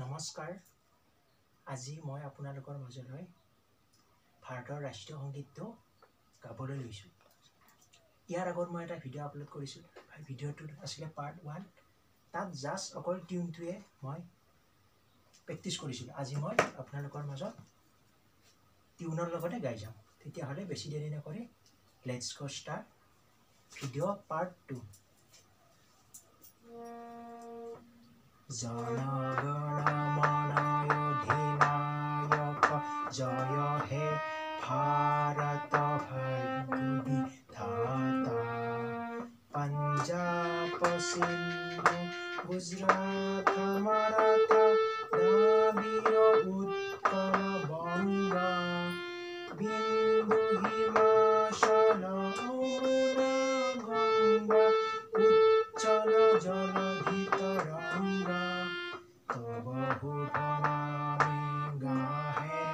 নমস্কাৰ আজি মই আপোনালোকৰ মাজলৈ ভাৰতৰ ৰাষ্ট্ৰীয় সংগীতটো গাবলৈ লৈছোঁ। ইয়াৰ আগত মই এটা ভিডিঅ' আপলোড কৰিছোঁ। ভিডিঅ'টো আছিলে পাৰ্ট 1। তাত জাষ্ট অকল টিউনটোৱে মই প্ৰেক্টিছ কৰিছিলোঁ। আজি মই আপোনালোকৰ মাজত টিউনৰ লগতে গাই যাম। তেতিয়াহ'লে বেছি দেৰি নকৰি let's go start video' part 2। জনগণমন জয় হে ভাৰত ভাগ্যবিধাতা পঞ্জাব সিন্ধু গুজরাট মারাঠা দ্রাবিড় উৎকল বঙ্গা বিন্দু হিমাচল যমুনা গঙ্গা উচ্চল জলধি তরঙ্গা তব শুভ নামে গাহে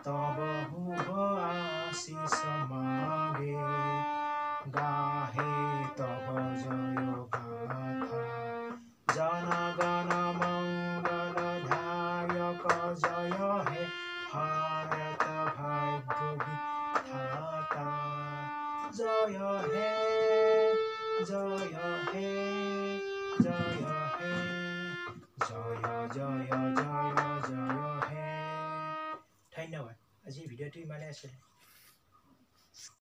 তব শুভ আশিষ মাগে গাহে তব জয় গাথা জনগণ মঙ্গল ধায়ক জয় হে ভারত ভাগ্য বিধাতা জয় হে জয় হে জয় হে জয় জয় জয় জয় হে। ধন্যবাদ। আজি ভিডিঅ'টো ইমানে আছিল।